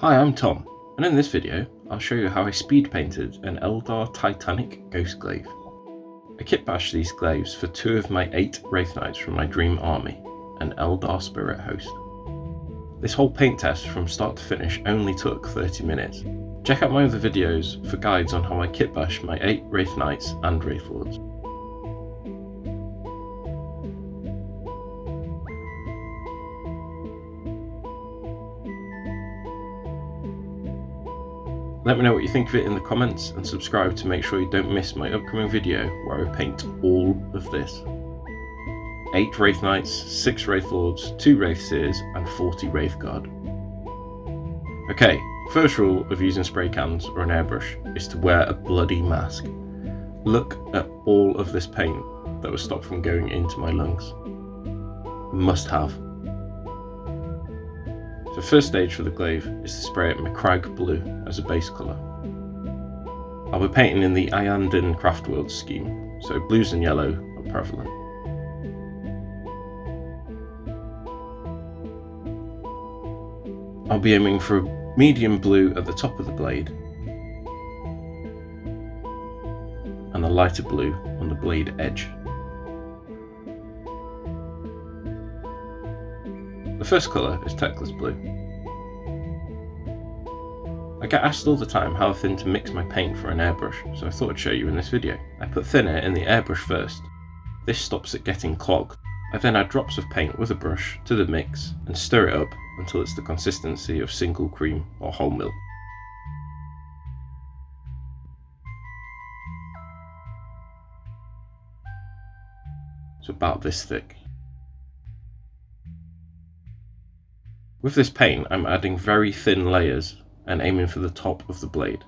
Hi, I'm Tom, and in this video I'll show you how I speed painted an Eldar Titanic Ghosglaive. I kitbashed these glaives for 2 of my 8 Wraithknights from my dream army, an Eldar Spirit host. This whole paint test from start to finish only took 30 minutes. Check out my other videos for guides on how I kitbash my 8 Wraithknights and Wraithlords. Let me know what you think of it in the comments and subscribe to make sure you don't miss my upcoming video where I paint all of this. 8 Wraithknights, 6 Wraithlords, 2 Wraithseers and 40 Wraithguard. Okay, first rule of using spray cans or an airbrush is to wear a bloody mask. Look at all of this paint that was stopped from going into my lungs. Must have. The first stage for the glaive is to spray it Macragge blue as a base colour. I'll be painting in the Iyanden Craftworld scheme, so blues and yellow are prevalent. I'll be aiming for a medium blue at the top of the blade and a lighter blue on the blade edge. The first colour is Teclis blue. I get asked all the time how thin to mix my paint for an airbrush, so I thought I'd show you in this video. I put thinner in the airbrush first. This stops it getting clogged. I then add drops of paint with a brush to the mix and stir it up until it's the consistency of single cream or whole milk. It's about this thick. With this paint, I'm adding very thin layers and aiming for the top of the blade.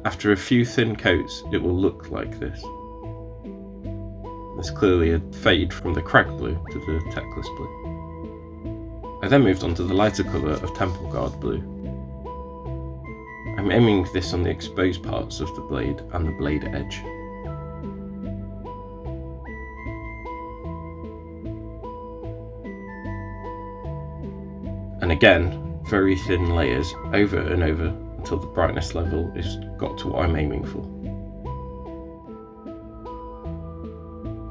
After a few thin coats, it will look like this. There's clearly a fade from the Macragge blue to the Teclis blue. I then moved on to the lighter colour of Temple Guard blue. I'm aiming this on the exposed parts of the blade and the blade edge. And again, very thin layers over and over until the brightness level is got to what I'm aiming for.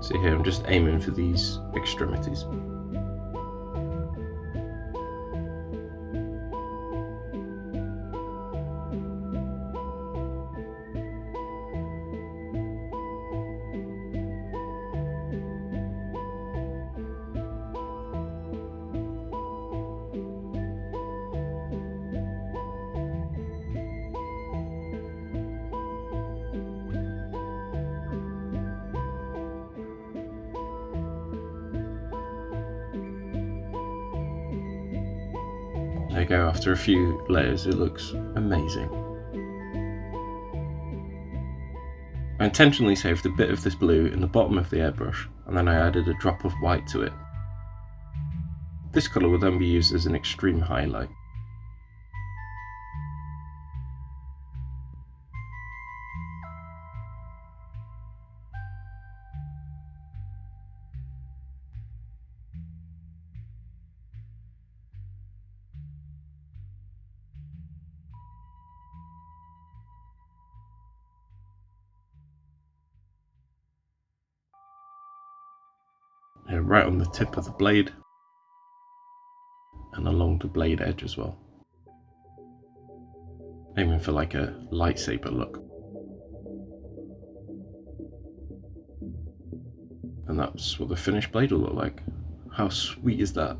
See here, I'm just aiming for these extremities. There you go, after a few layers it looks amazing. I intentionally saved a bit of this blue in the bottom of the airbrush and then I added a drop of white to it. This colour will then be used as an extreme highlight. Right on the tip of the blade and along the blade edge as well. Aiming for like a lightsaber look. And that's what the finished blade will look like. How sweet is that?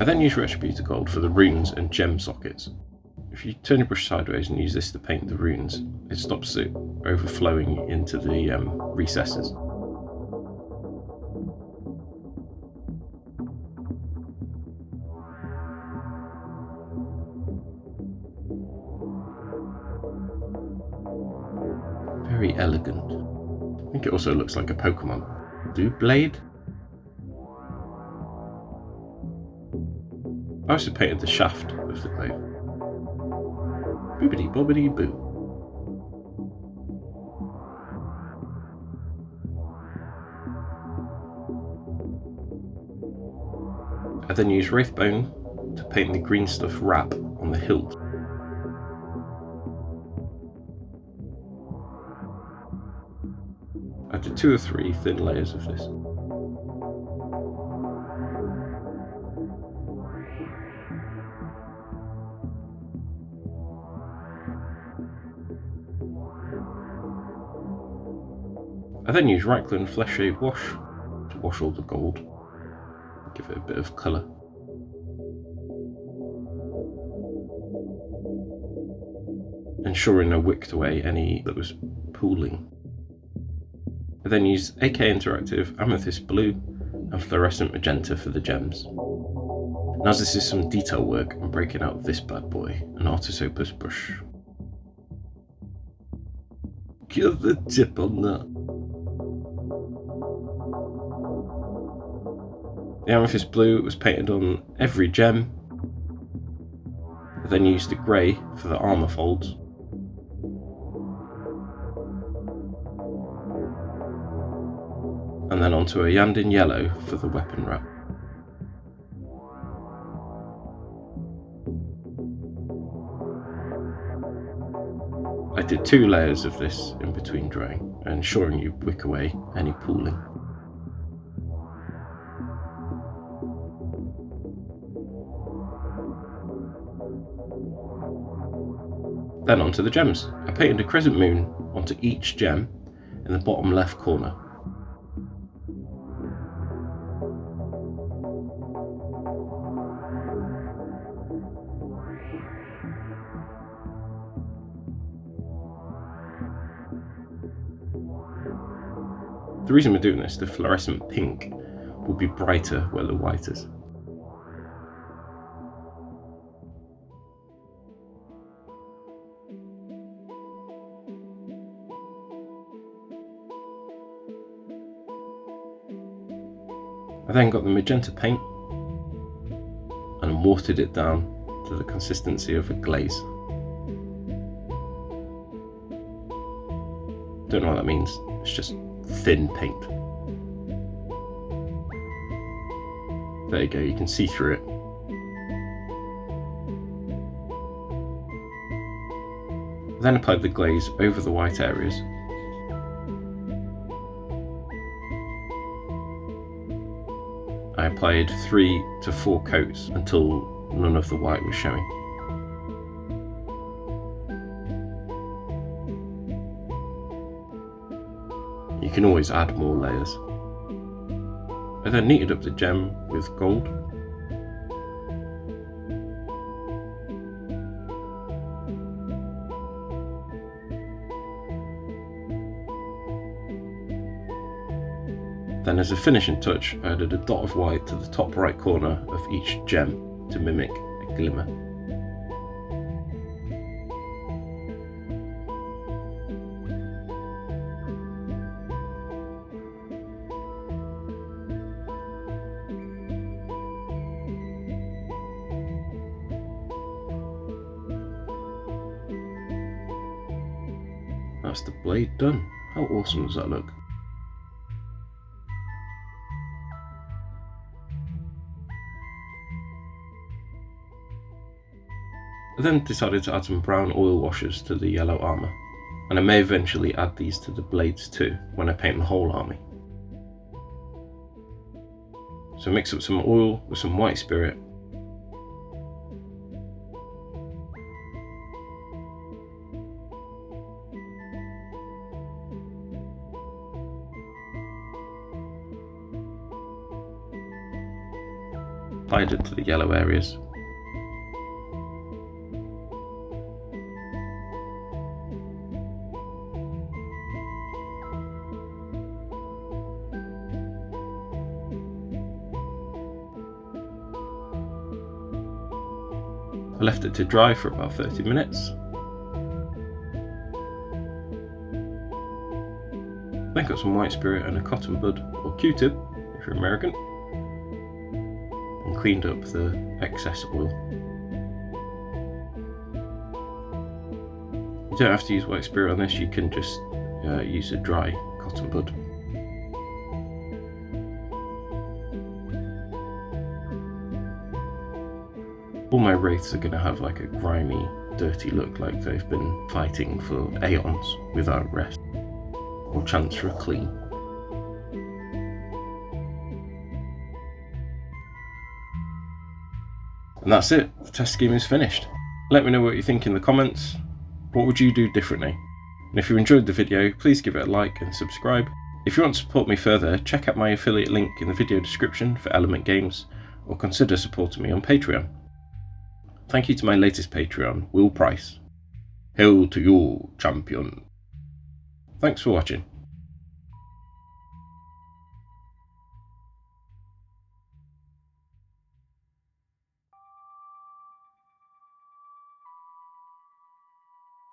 I then use Retributor Gold for the runes and gem sockets. If you turn your brush sideways and use this to paint the runes, it stops it overflowing into the recesses. Very elegant. I think it also looks like a Pokemon. Blue Blade? I also painted the shaft of the glaive. Boobity bobbity boo. I then used Wraithbone to paint the green stuff wrap on the hilt. I did 2 or 3 thin layers of this. I then used Reikland Flesh Shade Wash to wash all the gold, give it a bit of colour. Ensuring I wicked away any that was pooling. I then used AK Interactive Amethyst Blue and Fluorescent Magenta for the gems. And as this is some detail work, I'm breaking out this bad boy, an Artis Opus brush. Give the tip on that. The Amethyst Blue was painted on every gem. I then used the grey for the armour folds. And then onto a Iyanden Yellow for the weapon wrap. I did 2 layers of this in between drying, ensuring you wick away any pooling. Then onto the gems. I painted a crescent moon onto each gem in the bottom left corner. The reason we're doing this, the fluorescent pink will be brighter where the white is. I then got the magenta paint and watered it down to the consistency of a glaze. Don't know what that means, it's just thin paint. There you go, you can see through it. I then applied the glaze over the white areas. I applied 3 to 4 coats until none of the white was showing. You can always add more layers. I then kneaded up the gem with gold. Then as a finishing touch, I added a dot of white to the top right corner of each gem to mimic a glimmer. That's the blade done. How awesome does that look? I then decided to add some brown oil washes to the yellow armour, and I may eventually add these to the blades too when I paint the whole army. So mix up some oil with some white spirit. Applied it to the yellow areas. I left it to dry for about 30 minutes. Then got some white spirit and a cotton bud, or Q-tip if you're American, and cleaned up the excess oil. You don't have to use white spirit on this, you can just use a dry cotton bud. All my wraiths are going to have like a grimy, dirty look, like they've been fighting for aeons without rest or chance for a clean. And that's it, the test scheme is finished. Let me know what you think in the comments. What would you do differently? And if you enjoyed the video, please give it a like and subscribe. If you want to support me further, check out my affiliate link in the video description for Element Games, or consider supporting me on Patreon. Thank you to my latest Patreon, Will Price. Hail to you, champion. Thanks for watching.